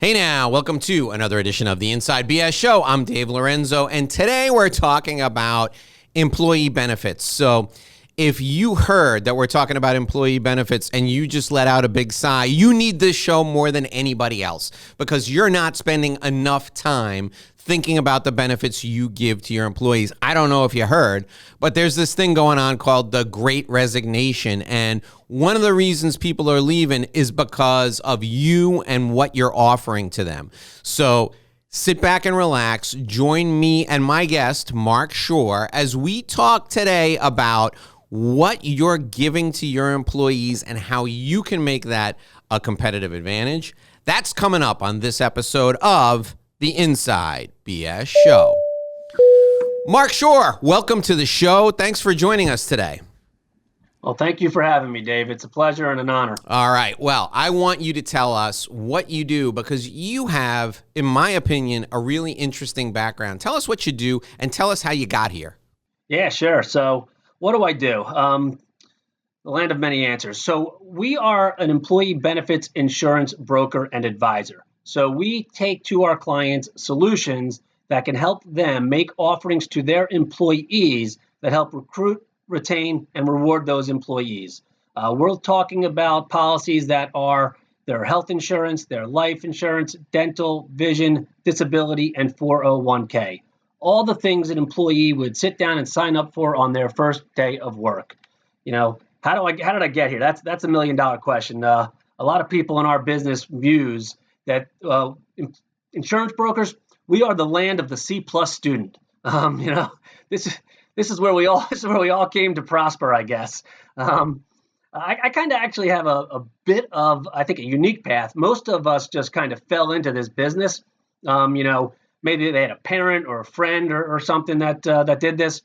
Hey now, welcome to another edition of the Inside BS Show. I'm Dave Lorenzo, and today we're talking about employee benefits. So if you heard that we're talking about employee benefits and you just let out a big sigh, you need this show more than anybody else because you're not spending enough time thinking about the benefits you give to your employees. I don't know if you heard, but there's this thing going on called the Great Resignation. And one of the reasons people are leaving is because of you and what you're offering to them. So sit back and relax. Join me and my guest, Mark Shore, as we talk today about what you're giving to your employees and how you can make that a competitive advantage. That's coming up on this episode of the Inside BS Show. Mark Shore, welcome to the show. Thanks for joining us today. Well, thank you for having me, Dave. It's a pleasure and an honor. All right. Well, I want you to tell us what you do because you have, in my opinion, a really interesting background. Tell us what you do and tell us how you got here. Yeah, sure. So what do I do? The land of many answers. So we are an employee benefits insurance broker and advisor. So we take to our clients solutions that can help them make offerings to their employees that help recruit, retain, and reward those employees. We're talking about policies that are their health insurance, their life insurance, dental, vision, disability, and 401k. All the things an employee would sit down and sign up for on their first day of work. You know, how did I get here? That's $1 million question. A lot of people in our business views that insurance brokers, we are the land of the C+ student. This is where we all came to prosper, I guess. I kind of actually have a bit of, I think, a unique path. Most of us just kind of fell into this business. Maybe they had a parent or a friend or something that did this.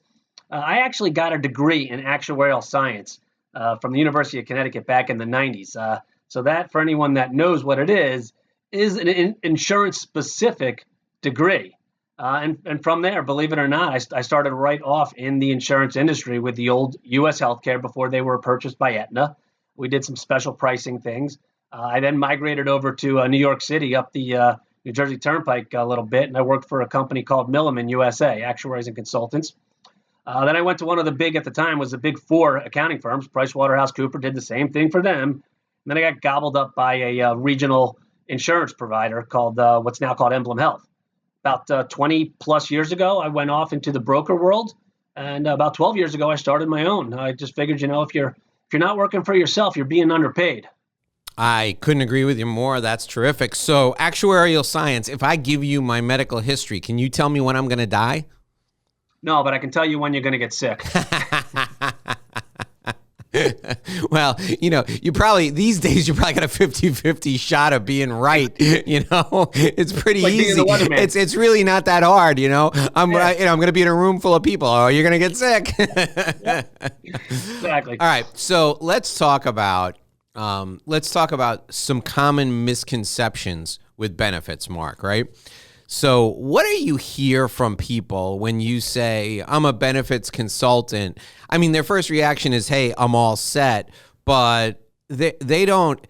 I actually got a degree in Actuarial Science from the University of Connecticut back in the 90s. So that, for anyone that knows what it is an insurance-specific degree. And from there, believe it or not, I started right off in the insurance industry with the old U.S. Healthcare before they were purchased by Aetna. We did some special pricing things. I then migrated over to New York City up the New Jersey Turnpike a little bit, and I worked for a company called Milliman USA, Actuaries and Consultants. Then I went to one of the big, at the time, was the big four accounting firms. PricewaterhouseCoopers did the same thing for them. And then I got gobbled up by a regional insurance provider called what's now called Emblem Health. About 20 plus years ago, I went off into the broker world. And about 12 years ago, I started my own. I just figured, if you're not working for yourself, you're being underpaid. I couldn't agree with you more. That's terrific. So actuarial science, if I give you my medical history, can you tell me when I'm going to die? No, but I can tell you when you're going to get sick. Well, you probably, these days, you probably got a 50-50 shot of being right. It's pretty like easy. It's really not that hard. I'm going to be in a room full of people. Oh, you're going to get sick. Exactly. All right. So let's talk about some common misconceptions with benefits, Mark, right? So what do you hear from people when you say, I'm a benefits consultant? I mean, their first reaction is, hey, I'm all set. But they don't,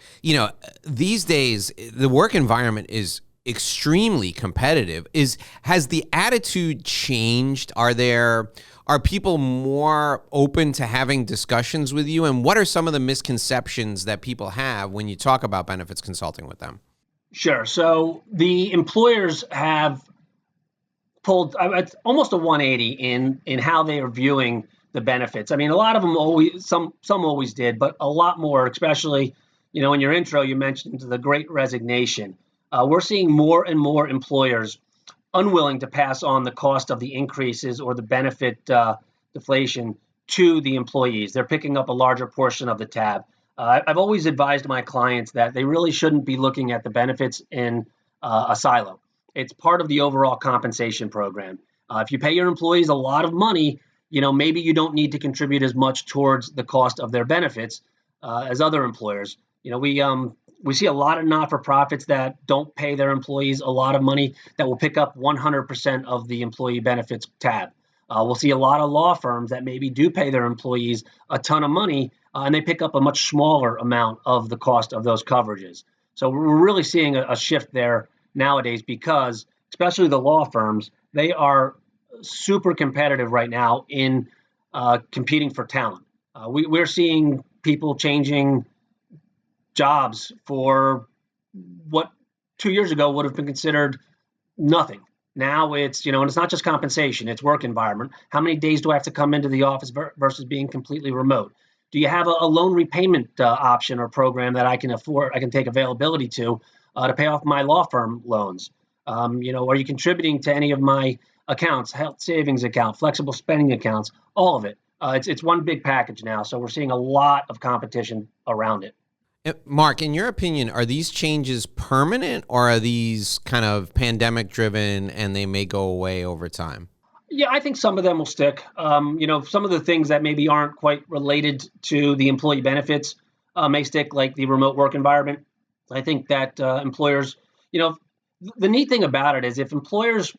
these days, the work environment is extremely competitive. Has the attitude changed? Are people more open to having discussions with you? And what are some of the misconceptions that people have when you talk about benefits consulting with them? Sure. So the employers have pulled almost a 180 in how they are viewing the benefits. I mean, a lot of them some always did, but a lot more, especially, in your intro, you mentioned the Great Resignation. We're seeing more and more employers unwilling to pass on the cost of the increases or the benefit deflation to the employees. They're picking up a larger portion of the tab. I've always advised my clients that they really shouldn't be looking at the benefits in a silo. It's part of the overall compensation program. If you pay your employees a lot of money, maybe you don't need to contribute as much towards the cost of their benefits as other employers. We see a lot of not-for-profits that don't pay their employees a lot of money that will pick up 100% of the employee benefits tab. We'll see a lot of law firms that maybe do pay their employees a ton of money, and they pick up a much smaller amount of the cost of those coverages. So we're really seeing a shift there nowadays because, especially the law firms, they are super competitive right now in competing for talent. We're seeing people changing jobs for what 2 years ago would have been considered nothing. Now it's, and it's not just compensation, it's work environment. How many days do I have to come into the office versus being completely remote? Do you have a loan repayment option or program that I can afford, I can take availability to pay off my law firm loans? Are you contributing to any of my accounts, health savings account, flexible spending accounts, all of it? It's one big package now. So we're seeing a lot of competition around it. Mark, in your opinion, are these changes permanent or are these kind of pandemic driven and they may go away over time? Yeah, I think some of them will stick. Some of the things that maybe aren't quite related to the employee benefits may stick, like the remote work environment. I think that employers, the neat thing about it is if employers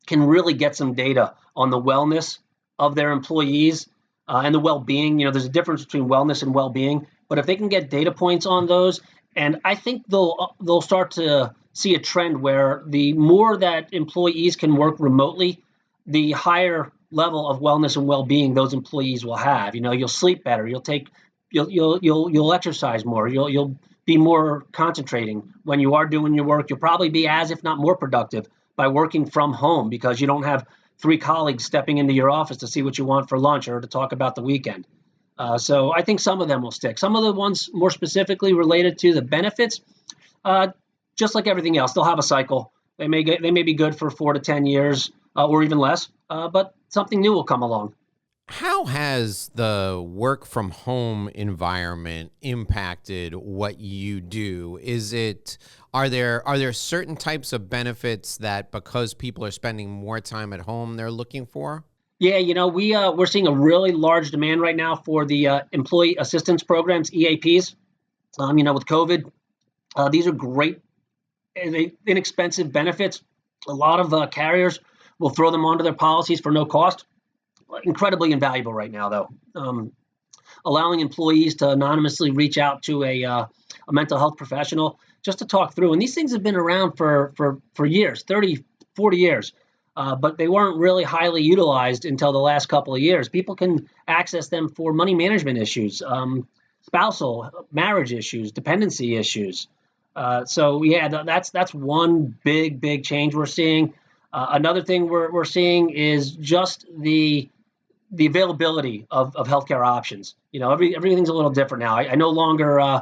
can really get some data on the wellness of their employees and the well-being. There's a difference between wellness and well-being, but if they can get data points on those, and I think they'll start to see a trend where the more that employees can work remotely, the higher level of wellness and well-being those employees will have. You'll sleep better, you'll exercise more, you'll be more concentrating when you are doing your work. You'll probably be as, if not more productive by working from home because you don't have three colleagues stepping into your office to see what you want for lunch or to talk about the weekend. So I think some of them will stick. Some of the ones more specifically related to the benefits, just like everything else, they'll have a cycle. They may be good for 4 to 10 years or even less, but something new will come along. How has the work from home environment impacted what you do? Are there certain types of benefits that because people are spending more time at home they're looking for? Yeah, we're seeing a really large demand right now for the employee assistance programs, EAPs. With COVID, these are great, inexpensive benefits. A lot of carriers will throw them onto their policies for no cost. Incredibly invaluable right now, though. Allowing employees to anonymously reach out to a mental health professional just to talk through. And these things have been around for years, 30, 40 years, but they weren't really highly utilized until the last couple of years. People can access them for money management issues, spousal marriage issues, dependency issues. That's one big change we're seeing. Another thing we're seeing is just the availability of healthcare options. Everything's a little different now. I no longer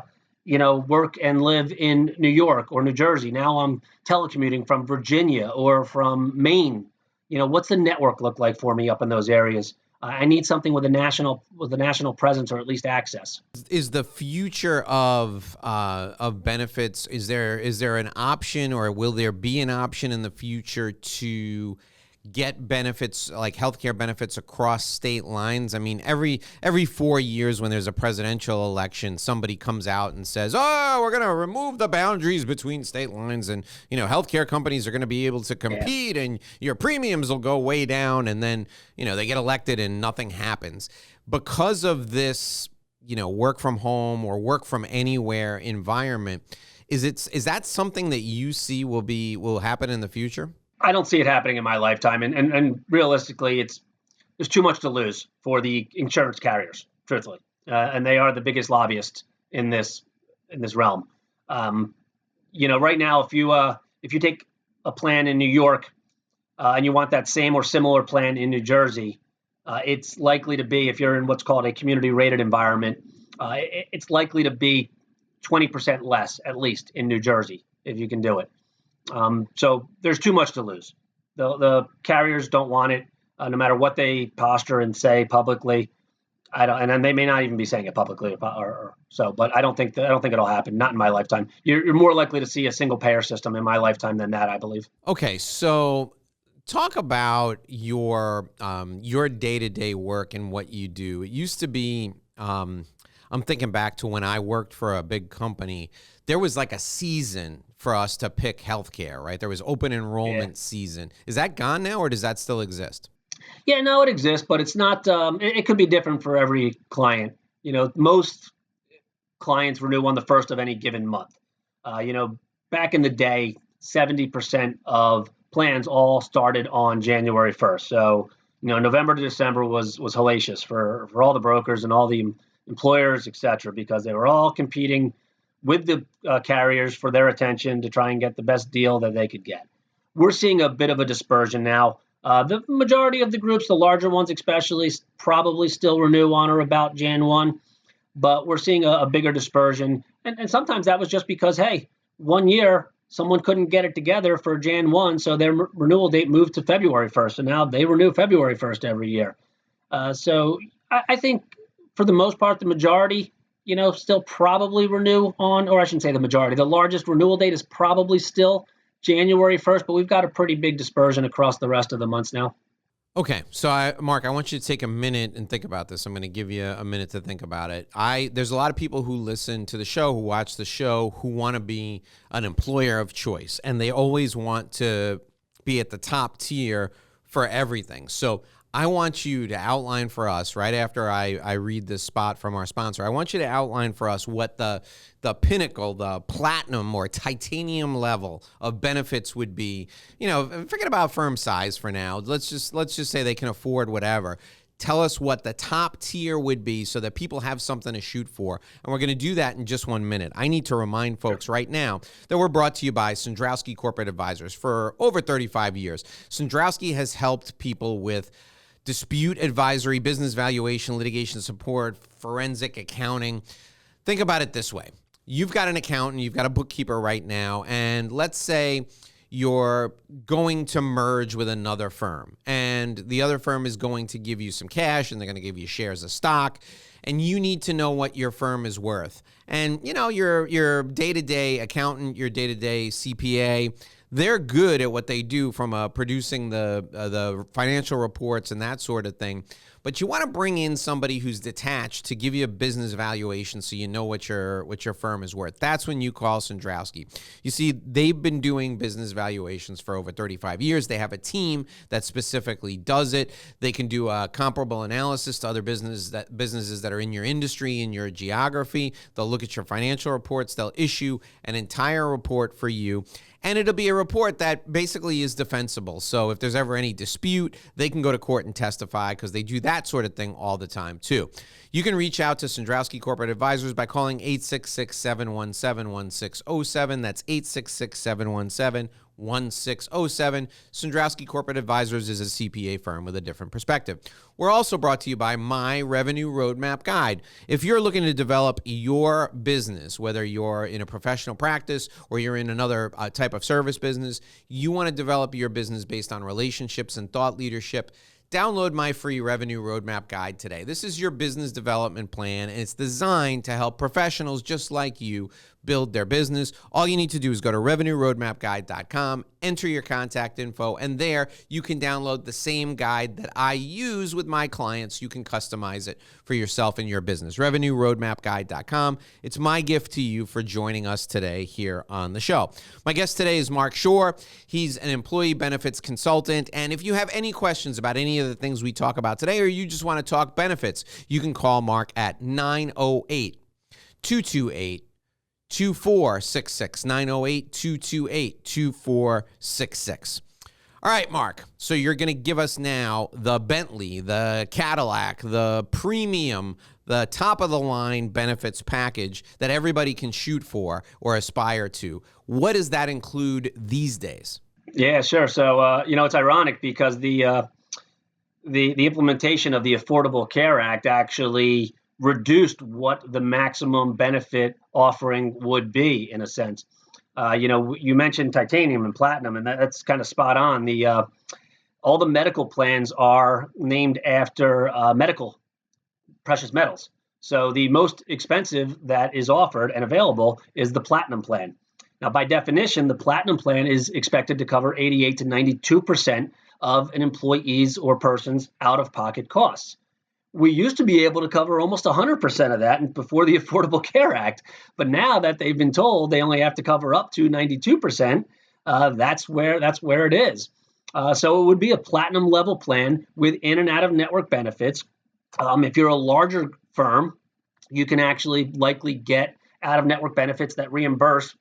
work and live in New York or New Jersey. Now I'm telecommuting from Virginia or from Maine. What's the network look like for me up in those areas? I need something with a national presence or at least access. Is the future of benefits? Is there an option, or will there be an option in the future to get benefits like healthcare benefits across state lines? I mean, every 4 years when there's a presidential election, somebody comes out and says, "Oh, we're going to remove the boundaries between state lines, and healthcare companies are going to be able to compete, and your premiums will go way down." And then they get elected and nothing happens because of this. Work from home or work from anywhere environment. Is that something that you see will happen in the future? I don't see it happening in my lifetime, and realistically, there's too much to lose for the insurance carriers, truthfully, and they are the biggest lobbyists in this realm. Right now, if you take a plan in New York and you want that same or similar plan in New Jersey, it's likely to be, if you're in what's called a community rated environment, it's likely to be 20% less, at least in New Jersey, if you can do it. So there's too much to lose. The carriers don't want it, no matter what they posture and say publicly. And then they may not even be saying it publicly, or so. But I don't think it'll happen. Not in my lifetime. You're more likely to see a single payer system in my lifetime than that, I believe. Okay, so talk about your day-to-day work and what you do. It used to be. I'm thinking back to when I worked for a big company. There was like a season for us to pick healthcare, right? There was open enrollment season. Is that gone now, or does that still exist? Yeah, no, it exists, but it's not. It could be different for every client. Most clients renew on the first of any given month. Back in the day, 70% of plans all started on January 1st. So, November to December was hellacious for all the brokers and all the employers, et cetera, because they were all competing with the carriers for their attention to try and get the best deal that they could get. We're seeing a bit of a dispersion now. The majority of the groups, the larger ones especially, probably still renew on or about Jan 1, but we're seeing a bigger dispersion. And sometimes that was just because, hey, 1 year, someone couldn't get it together for Jan 1, so their renewal date moved to February 1st, and now they renew February 1st every year. So I think for the most part, the majority, still probably renew on, or I shouldn't say the majority, the largest renewal date is probably still January 1st, but we've got a pretty big dispersion across the rest of the months now. Okay, so Mark, I want you to take a minute and think about this. I'm going to give you a minute to think about it. There's a lot of people who listen to the show, who watch the show, who want to be an employer of choice, and they always want to be at the top tier for everything. So I want you to outline for us, right after I read this spot from our sponsor, I want you to outline for us what the pinnacle, the platinum or titanium level of benefits would be. Forget about firm size for now. Let's just say they can afford whatever. Tell us what the top tier would be so that people have something to shoot for. And we're going to do that in just 1 minute. I need to remind folks right now that we're brought to you by Sandrowski Corporate Advisors. For over 35 years, Sandrowski has helped people with dispute advisory, business valuation, litigation support, forensic accounting. Think about it this way. You've got an accountant, you've got a bookkeeper right now, and let's say you're going to merge with another firm, and the other firm is going to give you some cash, and they're going to give you shares of stock, and you need to know what your firm is worth. And, your day-to-day accountant, your day-to-day CPA, they're good at what they do from producing the financial reports and that sort of thing. But you want to bring in somebody who's detached to give you a business valuation so you know what your firm is worth. That's when you call Sandrowski. You see, they've been doing business valuations for over 35 years. They have a team that specifically does it. They can do a comparable analysis to other businesses that are in your industry, in your geography. They'll look at your financial reports. They'll issue an entire report for you. And it'll be a report that basically is defensible. So if there's ever any dispute, they can go to court and testify because they do that sort of thing all the time too. You can reach out to Sandrowski Corporate Advisors by calling 866-717-1607. That's 866-717-1607. Sandrowski Corporate Advisors is a CPA firm with a different perspective. We're also brought to you by My Revenue Roadmap Guide. If you're looking to develop your business, whether you're in a professional practice or you're in another type of service business, you want to develop your business based on relationships and thought leadership, download my free Revenue Roadmap Guide today. This is your business development plan, and it's designed to help professionals just like you build their business. All you need to do is go to revenueroadmapguide.com, enter your contact info, and there you can download the same guide that I use with my clients. You can customize it for yourself and your business. revenueroadmapguide.com. It's my gift to you for joining us today here on the show. My guest today is Mark Shore. He's an employee benefits consultant, and if you have any questions about any of the things we talk about today, or you just want to talk benefits, you can call Mark at 908-228-2466, 908-228-2466. All right, Mark. So you're going to give us now the Bentley, the Cadillac, the premium, the top of the line benefits package that everybody can shoot for or aspire to. What does that include these days? Yeah, sure. So, it's ironic because the implementation of the Affordable Care Act actually reduced what the maximum benefit offering would be, in a sense. You mentioned titanium and platinum, and that's kind of spot on. All the medical plans are named after medical precious metals. So the most expensive that is offered and available is the platinum plan. Now, by definition, the platinum plan is expected to cover 88 to 92% of an employee's or person's out-of-pocket costs. We used to be able to cover almost 100% of that before the Affordable Care Act, but now that they've been told they only have to cover up to 92%, that's where it is. So it would be a platinum level plan with in and out of network benefits. If you're a larger firm, you can actually likely get out of network benefits that reimburse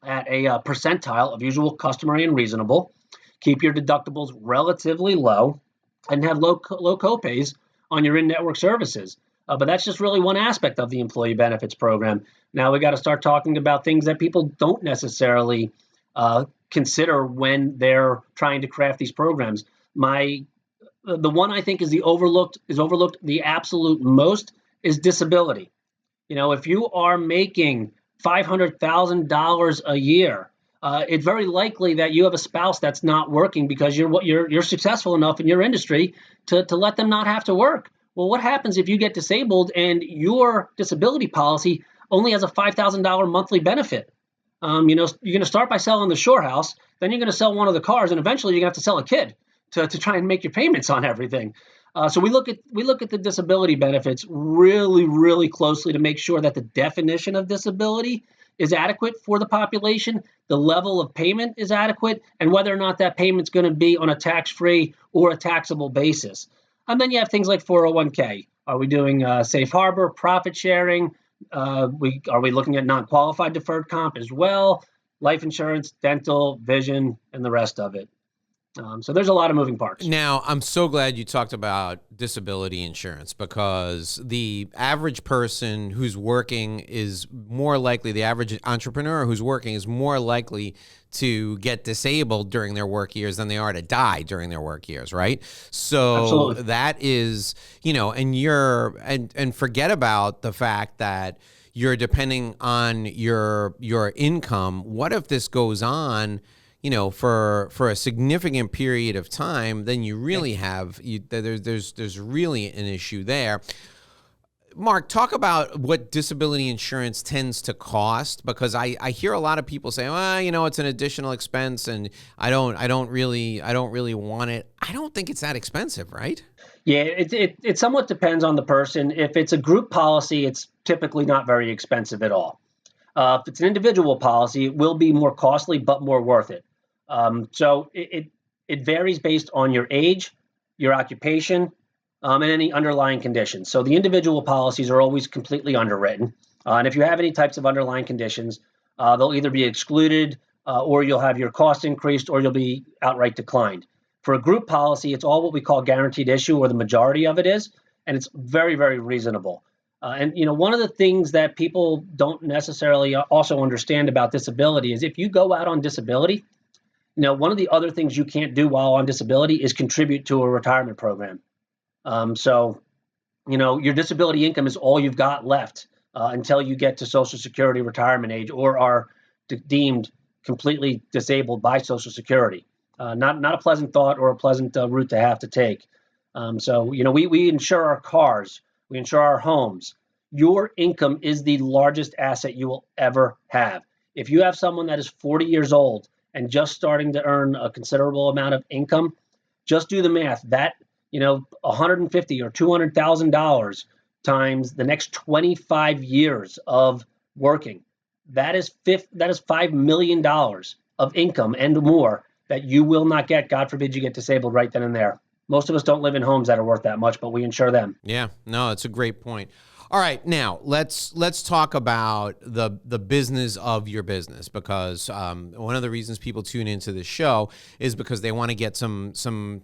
at a percentile of usual, customary, and reasonable. Keep your deductibles relatively low, and have low copays on your in-network services. But that's just really one aspect of the employee benefits program. Now we got to start talking about things that people don't necessarily consider when they're trying to craft these programs. The one I think is overlooked the absolute most is disability. If you are making $500,000 a year, it's very likely that you have a spouse that's not working because you're successful enough in your industry to let them not have to work. Well, what happens if you get disabled and your disability policy only has a $5,000 monthly benefit? You're going to start by selling the shore house, then you're going to sell one of the cars, and eventually you're going to have to sell a kid to try and make your payments on everything. So we look at the disability benefits really, really closely to make sure that the definition of disability is adequate for the population, the level of payment is adequate, and whether or not that payment's going to be on a tax-free or a taxable basis. And then you have things like 401k. Are we doing safe harbor, profit sharing? Are we looking at non-qualified deferred comp as well? Life insurance, dental, vision, and the rest of it. So there's a lot of moving parts. Now, I'm so glad you talked about disability insurance, because the average person who's working is more likely, the average entrepreneur who's working is more likely to get disabled during their work years than they are to die during their work years, right? So Absolutely. that is, and forget about the fact that you're depending on your income. What if this goes on for a significant period of time? Then you really have there's really an issue there. Mark, talk about what disability insurance tends to cost, because I hear a lot of people say, well, it's an additional expense and I don't really want it. I don't think it's that expensive, right? Yeah, it somewhat depends on the person. If it's a group policy, it's typically not very expensive at all. If it's an individual policy, it will be more costly, but more worth it. So it varies based on your age, your occupation, and any underlying conditions. So the individual policies are always completely underwritten. And if you have any types of underlying conditions, they'll either be excluded or you'll have your cost increased or you'll be outright declined. For a group policy, it's all what we call guaranteed issue, or the majority of it is, and it's very, very reasonable. And one of the things that people don't necessarily also understand about disability is if you go out on disability, one of the other things you can't do while on disability is contribute to a retirement program. So your disability income is all you've got left until you get to Social Security retirement age or are deemed completely disabled by Social Security. Not a pleasant thought or a pleasant route to have to take. So we insure our cars, we insure our homes. Your income is the largest asset you will ever have. If you have someone that is 40 years old and just starting to earn a considerable amount of income, just do the math. That $150,000 or $200,000 times the next 25 years of working, that is $5 million of income and more that you will not get. God forbid you get disabled right then and there. Most of us don't live in homes that are worth that much, but we insure them. Yeah, no, it's a great point. All right, now let's talk about the business of your business, because one of the reasons people tune into this show is because they want to get some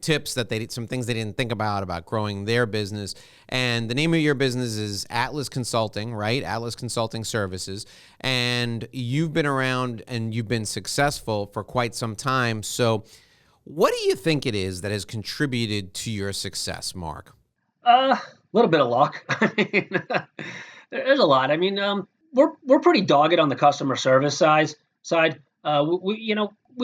tips some things they didn't think about growing their business. And the name of your business is Atlas Consulting, right? Atlas Consulting Services. And you've been around and you've been successful for quite some time. So what do you think it is that has contributed to your success, Mark? A little bit of luck. I mean, there's a lot. I mean, we're pretty dogged on the customer service side. We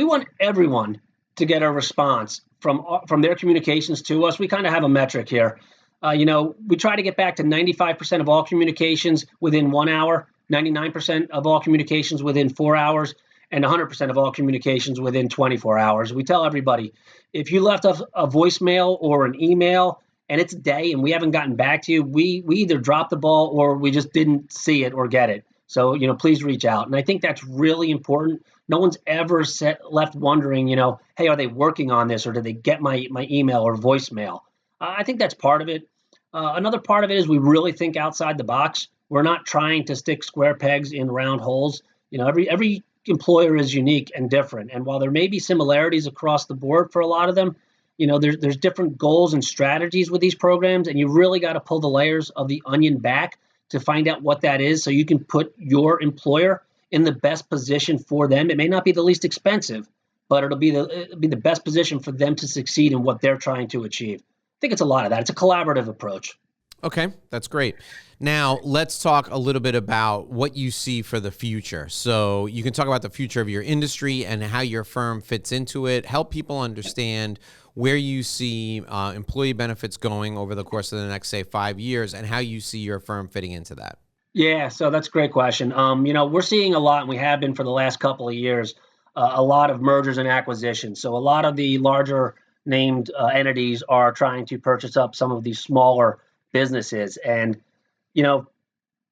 want everyone to get a response from their communications to us. We kind of have a metric here. We try to get back to 95% of all communications within 1 hour, 99% of all communications within 4 hours, and 100% of all communications within 24 hours. We tell everybody, if you left us a voicemail or an email and it's a day and we haven't gotten back to you, we either dropped the ball or we just didn't see it or get it. So, please reach out. And I think that's really important. No one's ever left wondering, hey, are they working on this, or did they get my email or voicemail? I think that's part of it. Another part of it is we really think outside the box. We're not trying to stick square pegs in round holes. Every employer is unique and different. And while there may be similarities across the board for a lot of them, there's different goals and strategies with these programs, and you really got to pull the layers of the onion back to find out what that is so you can put your employer in the best position for them. It may not be the least expensive, but it'll be the best position for them to succeed in what they're trying to achieve. I think it's a lot of that. It's a collaborative approach. Okay, that's great. Now, let's talk a little bit about what you see for the future. So you can talk about the future of your industry and how your firm fits into it, help people understand where you see employee benefits going over the course of the next, say, 5 years, and how you see your firm fitting into that. Yeah, so that's a great question. We're seeing a lot, and we have been for the last couple of years, a lot of mergers and acquisitions. So a lot of the larger named entities are trying to purchase up some of these smaller businesses. And,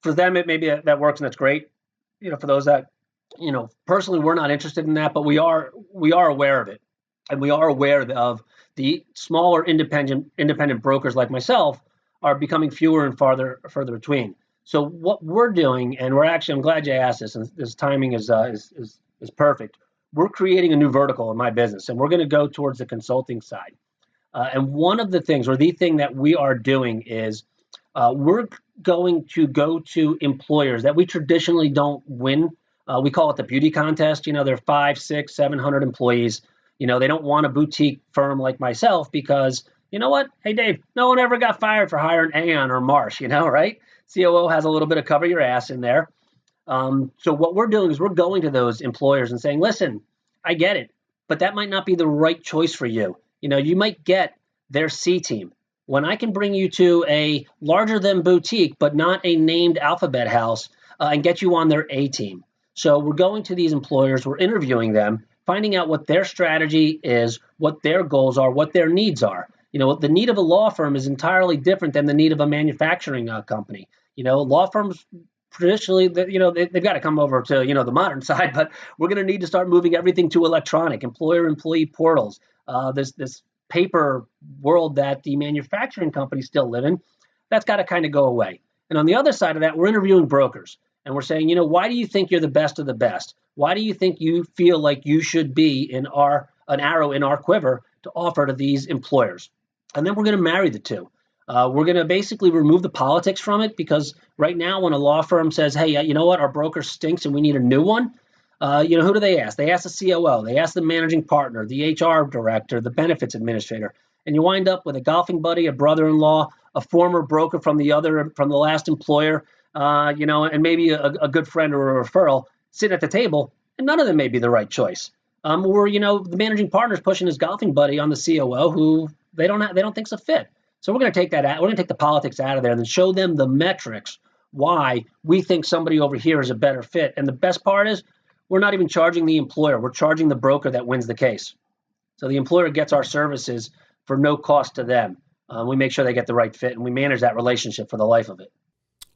for them, it maybe that works and that's great. For those that, personally, we're not interested in that, but we are aware of it. And we are aware of the smaller independent brokers like myself are becoming fewer and further between. So what we're doing, and I'm glad you asked this, and this timing is perfect. We're creating a new vertical in my business, and we're going to go towards the consulting side. And one of the things, or the thing that we are doing is we're going to go to employers that we traditionally don't win. We call it the beauty contest. They're 500, 600, 700 employees. They don't want a boutique firm like myself because, you know what? Hey, Dave, no one ever got fired for hiring Aon or Marsh, right? COO has a little bit of cover your ass in there. So what we're doing is we're going to those employers and saying, listen, I get it, but that might not be the right choice for you. You might get their C team. When I can bring you to a larger than boutique, but not a named alphabet house, and get you on their A team. So we're going to these employers, we're interviewing them, finding out what their strategy is, what their goals are, what their needs are. The need of a law firm is entirely different than the need of a manufacturing company. Law firms traditionally, they've got to come over to, the modern side, but we're going to need to start moving everything to electronic, employer-employee portals, this paper world that the manufacturing companies still live in. That's got to kind of go away. And on the other side of that, we're interviewing brokers. And we're saying, why do you think you're the best of the best? Why do you think you feel like you should be an arrow in our quiver to offer to these employers? And then we're going to marry the two. We're going to basically remove the politics from it, because right now when a law firm says, hey, you know what, our broker stinks and we need a new one, who do they ask? They ask the COO, they ask the managing partner, the HR director, the benefits administrator. And you wind up with a golfing buddy, a brother-in-law, a former broker from the last employer, and maybe a good friend or a referral sitting at the table, and none of them may be the right choice. Or the managing partner's pushing his golfing buddy on the COO who they don't think's a fit. So we're going to take that out. We're going to take the politics out of there and then show them the metrics why we think somebody over here is a better fit. And the best part is we're not even charging the employer. We're charging the broker that wins the case. So the employer gets our services for no cost to them. We make sure they get the right fit, and we manage that relationship for the life of it.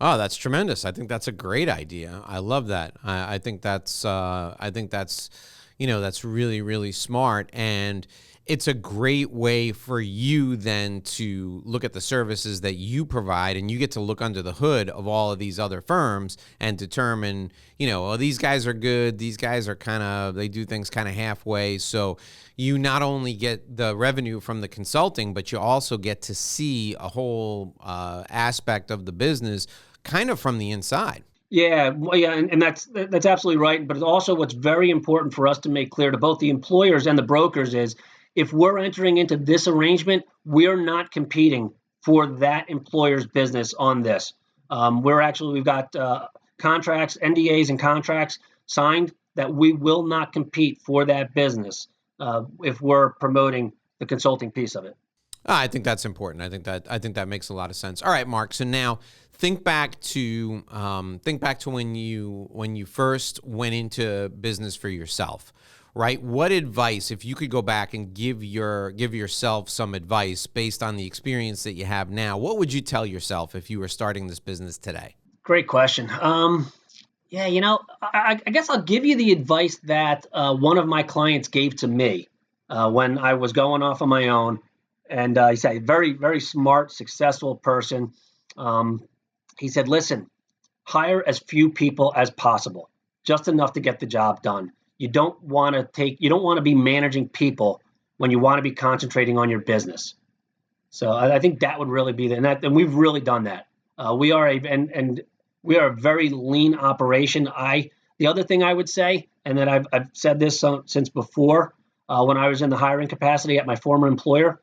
Oh, that's tremendous. I think that's a great idea. I love that. I think that's that's really, really smart. And it's a great way for you then to look at the services that you provide, and you get to look under the hood of all of these other firms and determine, these guys are good. These guys are they do things kind of halfway. So you not only get the revenue from the consulting, but you also get to see a whole aspect of the business kind of from the inside. Yeah, well, yeah, and that's absolutely right. But also what's very important for us to make clear to both the employers and the brokers is if we're entering into this arrangement, we're not competing for that employer's business on this. We've got contracts, NDAs and contracts signed that we will not compete for that business if we're promoting the consulting piece of it. I think that's important. I think that makes a lot of sense. All right, Mark. So now think back to when you first went into business for yourself, right? What advice, if you could go back and give yourself some advice based on the experience that you have now, what would you tell yourself if you were starting this business today? Great question. I guess I'll give you the advice that one of my clients gave to me when I was going off on my own. And he said, very, very smart, successful person. He said, listen, hire as few people as possible. just enough to get the job done. You don't want to be managing people when you want to be concentrating on your business. So I think that would really be and we've really done that. We are a very lean operation. The other thing I would say, and that I've said this since before, when I was in the hiring capacity at my former employer,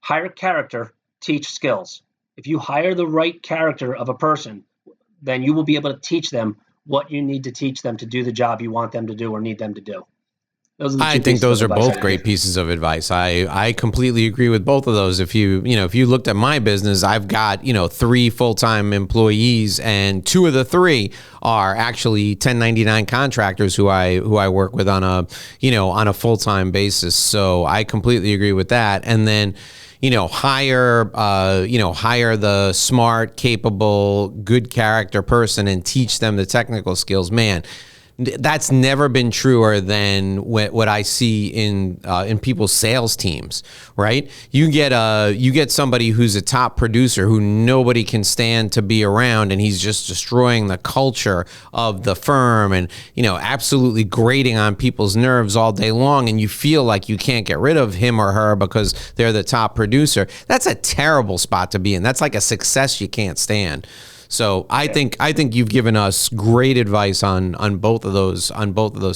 hire character, teach skills. If you hire the right character of a person, then you will be able to teach them what you need to teach them to do the job you want them to do or need them to do. I think those are both great pieces of advice. I completely agree with both of those. If you looked at my business, I've got, 3 full-time employees, and 2 of the 3 are actually 1099 contractors who I work with on a full-time basis. So I completely agree with that. And then, hire the smart, capable, good character person and teach them the technical skills. Man, that's never been truer than what I see in people's sales teams, right? You get somebody who's a top producer who nobody can stand to be around, and he's just destroying the culture of the firm and, absolutely grating on people's nerves all day long, and you feel like you can't get rid of him or her because they're the top producer. That's a terrible spot to be in. That's like a success you can't stand. So I think you've given us great advice on both of those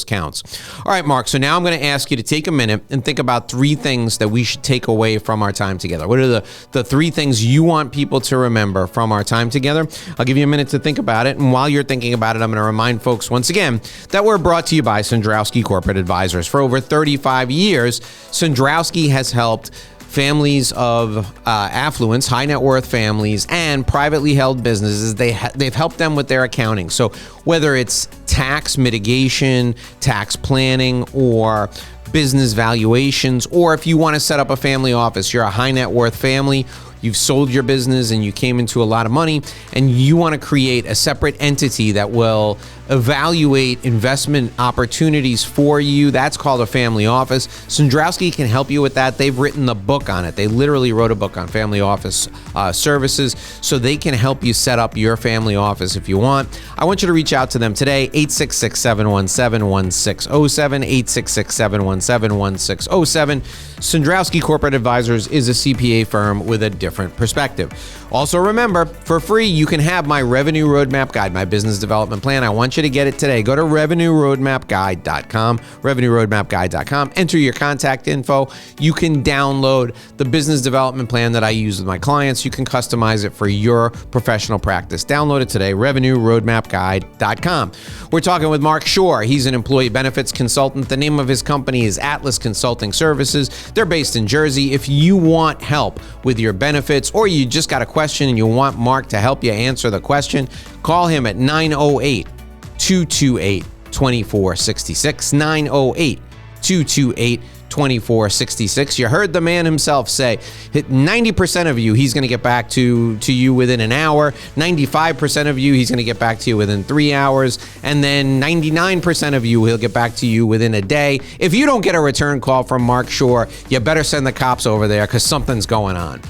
counts. All right, Mark. So now I'm going to ask you to take a minute and think about 3 things that we should take away from our time together. What are the 3 things you want people to remember from our time together? I'll give you a minute to think about it. And while you're thinking about it, I'm going to remind folks once again that we're brought to you by Sandrowski Corporate Advisors. For over 35 years, Sandrowski has helped families of affluence, high net worth families, and privately held businesses. They've helped them with their accounting. So whether it's tax mitigation, tax planning, or business valuations, or if you want to set up a family office, you're a high net worth family, you've sold your business and you came into a lot of money, and you want to create a separate entity that will evaluate investment opportunities for you. That's called a family office. Sandrowski can help you with that. They've written the book on it. They literally wrote a book on family office services, so they can help you set up your family office if you want. I want you to reach out to them today, 866-717-1607, 866-717-1607. Sandrowski Corporate Advisors is a CPA firm with a different perspective. Also remember, for free, you can have my Revenue Roadmap Guide, my business development plan. I want you to get it today. Go to revenueroadmapguide.com, revenueroadmapguide.com. Enter your contact info. You can download the business development plan that I use with my clients. You can customize it for your professional practice. Download it today, revenueroadmapguide.com. We're talking with Mark Shore. He's an employee benefits consultant. The name of his company is Atlas Consulting Services. They're based in Jersey. If you want help with your benefits, or you just got a question and you want Mark to help you answer the question, call him at 908-228-2466, 908-228-2466. You heard the man himself say 90% of you, he's going to get back to you within an hour. 95% of you, he's going to get back to you within 3 hours. And then 99% of you, he'll get back to you within a day. If you don't get a return call from Mark Shore, you better send the cops over there because something's going on.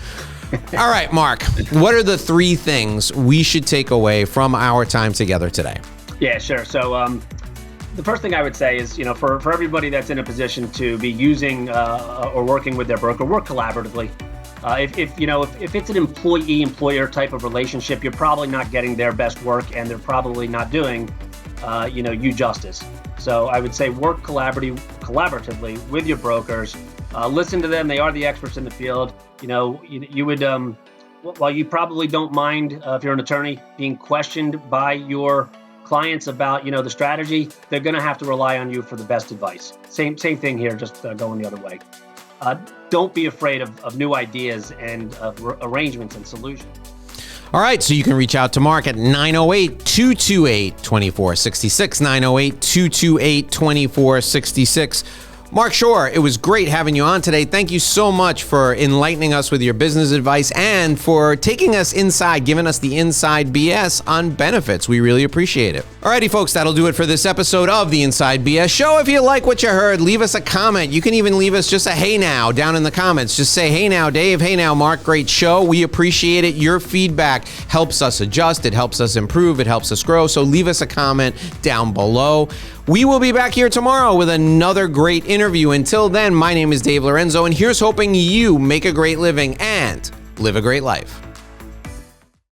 All right, Mark, what are the 3 things we should take away from our time together today? Yeah, sure. So the first thing I would say is, for everybody that's in a position to be using or working with their broker, work collaboratively. If it's an employee-employer type of relationship, you're probably not getting their best work, and they're probably not doing, you justice. So I would say work collaboratively with your brokers. Listen to them; they are the experts in the field. You would, while you probably don't mind if you're an attorney being questioned by your clients about, the strategy, they're going to have to rely on you for the best advice. Same thing here, just going the other way. Don't be afraid of new ideas and arrangements and solutions. All right, so you can reach out to Mark at 908-228-2466, 908-228-2466. Mark Shore, it was great having you on today. Thank you so much for enlightening us with your business advice and for taking us inside, giving us the inside BS on benefits. We really appreciate it. Alrighty, folks, that'll do it for this episode of the Inside BS Show. If you like what you heard, leave us a comment. You can even leave us just a hey now down in the comments. Just say, hey now, Dave. Hey now, Mark. Great show. We appreciate it. Your feedback helps us adjust. It helps us improve. It helps us grow. So leave us a comment down below. We will be back here tomorrow with another great interview. Until then, my name is Dave Lorenzo, and here's hoping you make a great living and live a great life.